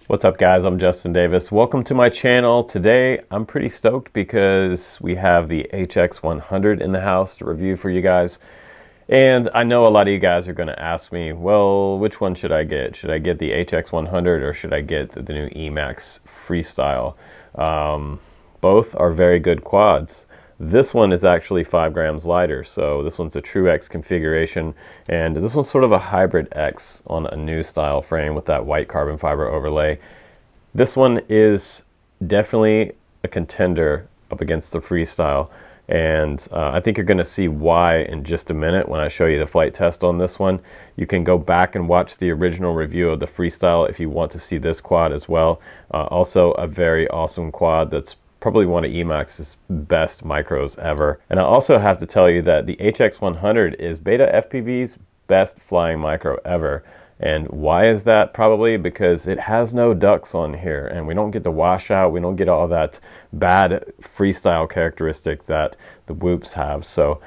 What's up guys, I'm Justin Davis. Welcome to my channel. Today I'm pretty stoked because we have the HX100 in the house to review for you guys. And I know a lot of you guys are going to ask me, well, which one should I get? Should I get the HX100 or should I get the new Emax Freestyle? Both are very good quads. This one is actually 5 grams lighter, so this one's a true X configuration, and this one's sort of a hybrid X on a new style frame with that white carbon fiber overlay. This one is definitely a contender up against the Freestyle, and I think you're going to see why in just a minute when I show you the flight test on this one. You can go back and watch the original review of the Freestyle if you want to see this quad as well. Also a very awesome quad that's probably one of Emax's best micros ever. And I also have to tell you that the HX100 is BetaFpv's best flying micro ever. And why is that? Probably because it has no ducks on here, and we don't get the washout, we don't get all that bad freestyle characteristic that the whoops have. So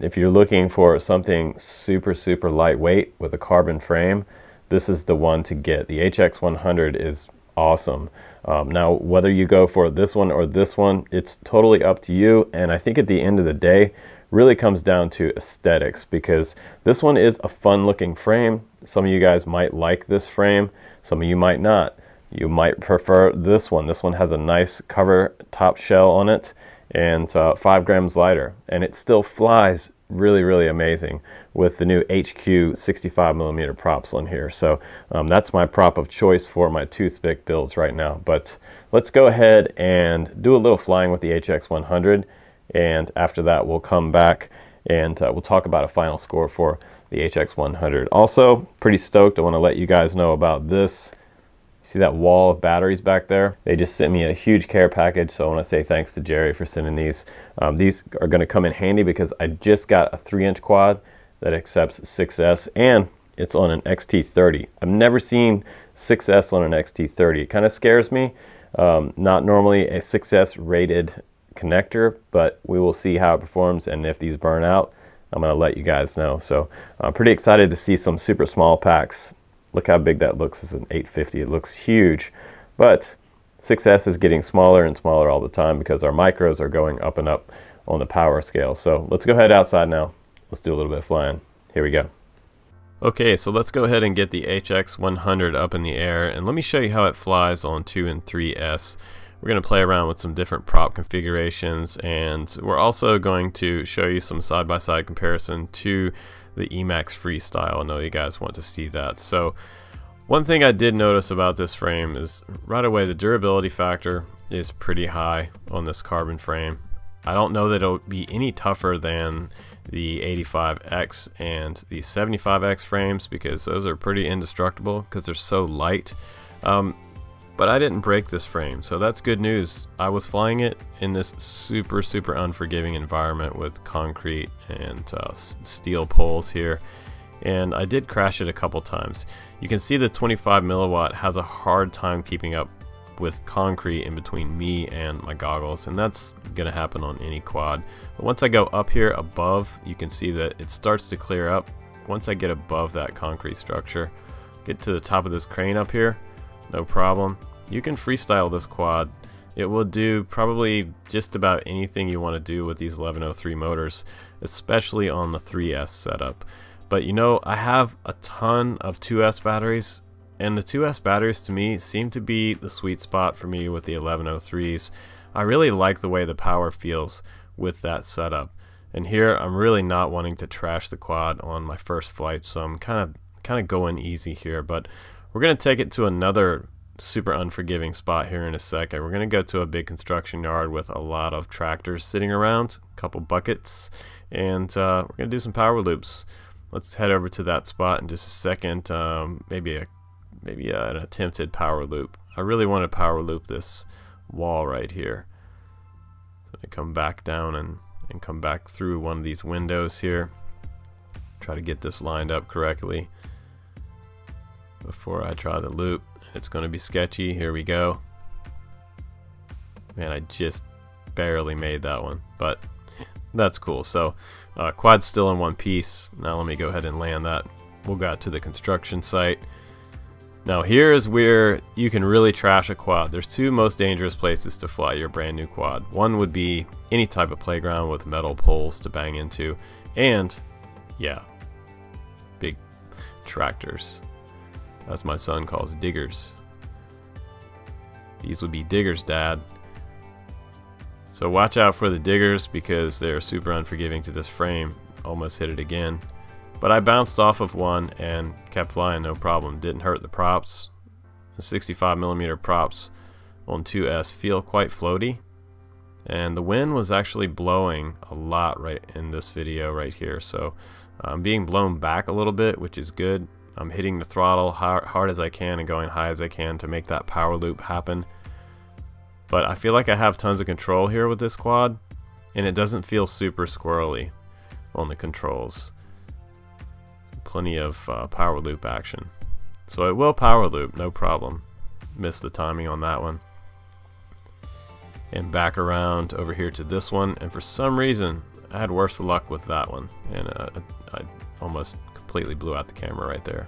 if you're looking for something super lightweight with a carbon frame, this is the one to get. The HX100 is awesome. Now, whether you go for this one or this one, it's totally up to you, and I think at the end of the day, really comes down to aesthetics, because this one is a fun looking frame. Some of you guys might like this frame, some of you might not. You might prefer this one. This one has a nice cover top shell on it and 5 grams lighter, and it still flies really amazing with the new HQ 65mm props on here. So that's my prop of choice for my Toothpick builds right now. But let's go ahead and do a little flying with the HX100, and after that we'll come back and we'll talk about a final score for the HX100. Also, pretty stoked. I want to let you guys know about this. See that wall of batteries back there? They just sent me a huge care package, so I want to say thanks to Jerry for sending these. These are going to come in handy because I just got a 3-inch quad that accepts 6S, and it's on an XT30. I've never seen 6S on an XT30. It kind of scares me. Not normally a 6S rated connector, but we will see how it performs, and if these burn out, I'm going to let you guys know. So I'm pretty excited to see some super small packs. Look how big that looks as an 850. It looks huge, but 6S is getting smaller and smaller all the time because our micros are going up and up on the power scale. So let's go ahead outside now. Let's do a little bit of flying. Here we go. Okay, so let's go ahead and get the HX100 up in the air, and let me show you how it flies on 2 and 3S. We're going to play around with some different prop configurations, and we're also going to show you some side-by-side comparison to the Emax Freestyle. I know you guys want to see that. So one thing I did notice about this frame is right away the durability factor is pretty high on this carbon frame. I don't know that it'll be any tougher than the 85X and the 75X frames, because those are pretty indestructible because they're so light. But I didn't break this frame, so that's good news. I was flying it in this super unforgiving environment with concrete and steel poles here, and I did crash it a couple times. You can see the 25 milliwatt has a hard time keeping up with concrete in between me and my goggles, and that's gonna happen on any quad. But once I go up here above, you can see that it starts to clear up. Once I get above that concrete structure, get to the top of this crane up here, no problem. You can freestyle this quad. It will do probably just about anything you want to do with these 1103 motors, especially on the 3S setup. But you know, I have a ton of 2S batteries, and the 2S batteries to me seem to be the sweet spot for me with the 1103s. I really like the way the power feels with that setup. And here I'm really not wanting to trash the quad on my first flight, so I'm kind of going easy here. But we're going to take it to another super unforgiving spot here in a second. We're going to go to a big construction yard with a lot of tractors sitting around, a couple buckets, and we're going to do some power loops. Let's head over to that spot in just a second. Maybe an attempted power loop. I really want to power loop this wall right here. So I come back down and come back through one of these windows here. Try to get this lined up correctly before I try the loop. It's going to be sketchy. Here we go. Man, I just barely made that one, but that's cool. So quad's still in one piece. Now let me go ahead and land that. We'll go out to the construction site. Now here's where you can really trash a quad. There's two most dangerous places to fly your brand new quad. One would be any type of playground with metal poles to bang into, and yeah, big tractors, as my son calls diggers. These would be diggers, Dad. So watch out for the diggers because they're super unforgiving to this frame. Almost hit it again. But I bounced off of one and kept flying, no problem. Didn't hurt the props. The 65mm props on 2S feel quite floaty. And the wind was actually blowing a lot right in this video right here. So I'm being blown back a little bit, which is good. I'm hitting the throttle hard as I can and going high as I can to make that power loop happen. But I feel like I have tons of control here with this quad, and it doesn't feel super squirrely on the controls. Plenty of power loop action. So it will power loop, no problem. Missed the timing on that one. And back around over here to this one, and for some reason I had worse luck with that one, and I almost completely blew out the camera right there.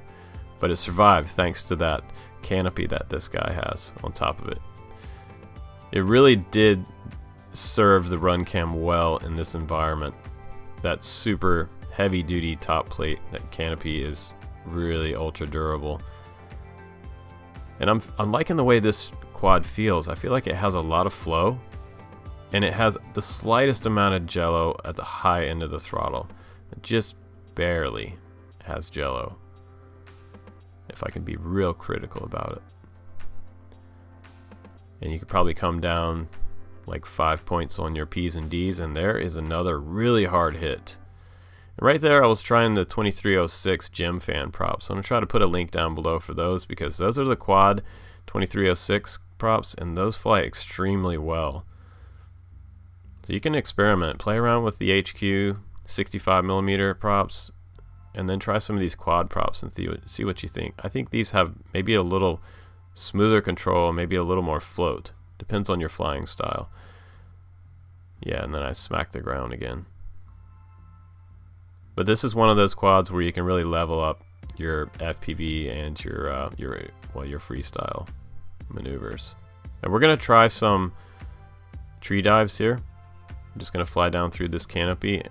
But it survived thanks to that canopy that this guy has on top of it. It really did serve the run cam well in this environment. That super heavy duty top plate, that canopy is really ultra durable. And I'm liking the way this quad feels. I feel like it has a lot of flow, and it has the slightest amount of jello at the high end of the throttle. It just barely has jello, if I can be real critical about it. And you could probably come down like 5 points on your P's and D's, and there is another really hard hit. Right there I was trying the 2306 Gem Fan props. I'm going to try to put a link down below for those, because those are the quad 2306 props, and those fly extremely well. So you can experiment, play around with the HQ 65mm props, and then try some of these quad props and see what you think. I think these have maybe a little smoother control, maybe a little more float. Depends on your flying style. Yeah, and then I smacked the ground again. But this is one of those quads where you can really level up your FPV and your freestyle maneuvers. And we're gonna try some tree dives here. I'm just gonna fly down through this canopy,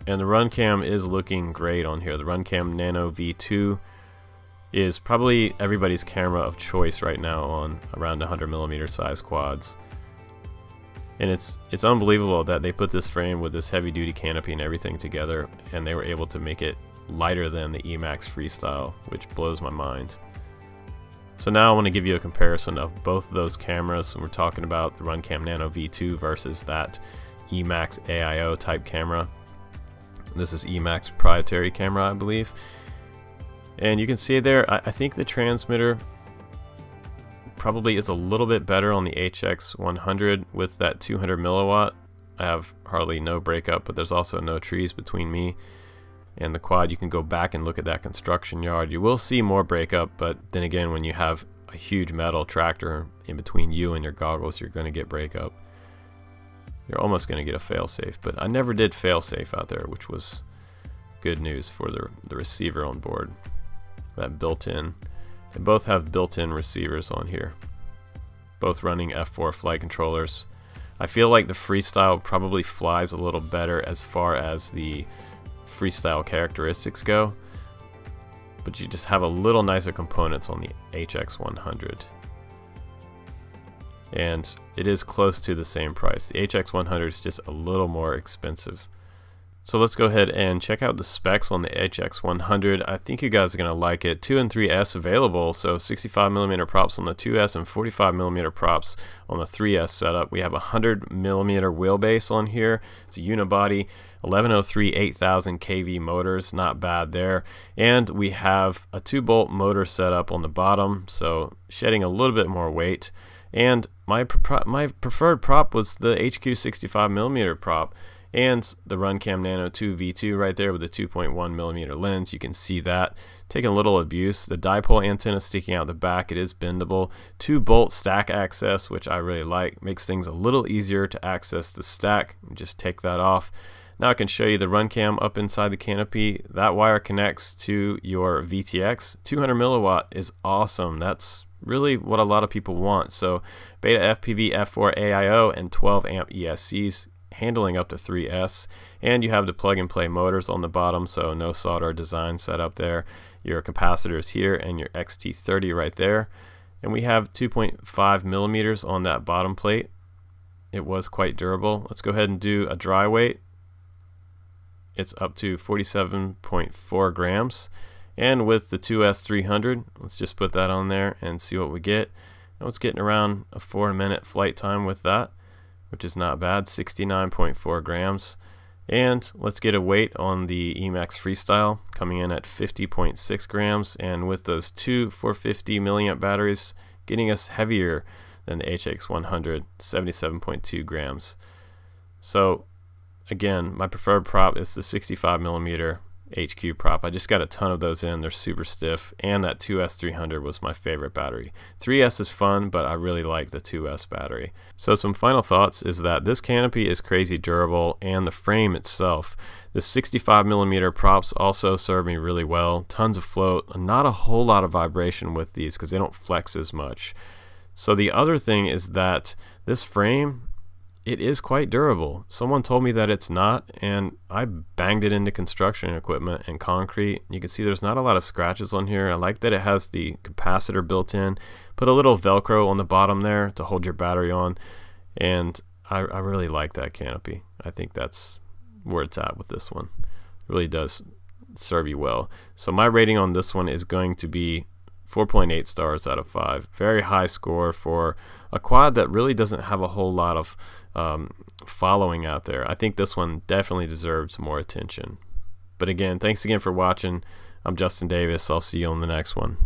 and the run cam is looking great on here. The run cam Nano V2 is probably everybody's camera of choice right now on around 100mm size quads. And it's unbelievable that they put this frame with this heavy duty canopy and everything together, and they were able to make it lighter than the Emax Freestyle, which blows my mind. So now I want to give you a comparison of both of those cameras when we're talking about the Runcam Nano V2 versus that Emax AIO type camera. This is Emax proprietary camera, I believe. And you can see there, I think the transmitter probably is a little bit better on the HX100 with that 200 milliwatt. I have hardly no breakup, but there's also no trees between me and the quad. You can go back and look at that construction yard. You will see more breakup, but then again, when you have a huge metal tractor in between you and your goggles, you're going to get breakup. You're almost going to get a failsafe, but I never did failsafe out there, which was good news for the receiver on board. That built-in. They both have built-in receivers on here. Both running F4 flight controllers. I feel like the Freestyle probably flies a little better as far as the Freestyle characteristics go, but you just have a little nicer components on the HX100. And it is close to the same price. The HX100 is just a little more expensive. So let's go ahead and check out the specs on the HX100. I think you guys are going to like it. 2 and 3S available, so 65mm props on the 2S and 45mm props on the 3S setup. We have a 100mm wheelbase on here. It's a unibody, 1103 8000 kV motors, not bad there. And we have a 2-bolt motor setup on the bottom, so shedding a little bit more weight. And my preferred prop was the HQ 65mm prop. And the Runcam Nano 2 V2 right there with a 2.1mm lens. You can see that. Taking a little abuse. The dipole antenna sticking out the back. It is bendable. 2-bolt stack access, which I really like. Makes things a little easier to access the stack. Just take that off. Now I can show you the run cam up inside the canopy. That wire connects to your VTX. 200 milliwatt is awesome. That's really what a lot of people want. So BetaFpv F4 AIO and 12 amp ESCs, handling up to 3S, and you have the plug and play motors on the bottom, so no solder design set up there. Your capacitors here and your XT30 right there, and we have 2.5 millimeters on that bottom plate. It was quite durable. Let's go ahead and do a dry weight. It's up to 47.4 grams, and with the 2S300, let's just put that on there and see what we get. And it's getting around a 4-minute flight time with that, which is not bad, 69.4 grams. And let's get a weight on the Emax Freestyle, coming in at 50.6 grams, and with those two 450 milliamp batteries, getting us heavier than the HX100, 77.2 grams. So again, my preferred prop is the 65 millimeter HQ prop. I just got a ton of those in. They're super stiff, and that 2S300 was my favorite battery. 3S is fun, but I really like the 2S battery. So some final thoughts is that this canopy is crazy durable, and the frame itself. The 65 millimeter props also serve me really well. Tons of float, not a whole lot of vibration with these because they don't flex as much. So the other thing is that this frame, it is quite durable. Someone told me that it's not, and I banged it into construction equipment and concrete. You can see there's not a lot of scratches on here. I like that it has the capacitor built in. Put a little Velcro on the bottom there to hold your battery on, and I really like that canopy. I think that's where it's at with this one. It really does serve you well. So my rating on this one is going to be 4.8 stars out of 5. Very high score for a quad that really doesn't have a whole lot of following out there. I think this one definitely deserves more attention. But again, thanks again for watching. I'm Justin Davis. I'll see you on the next one.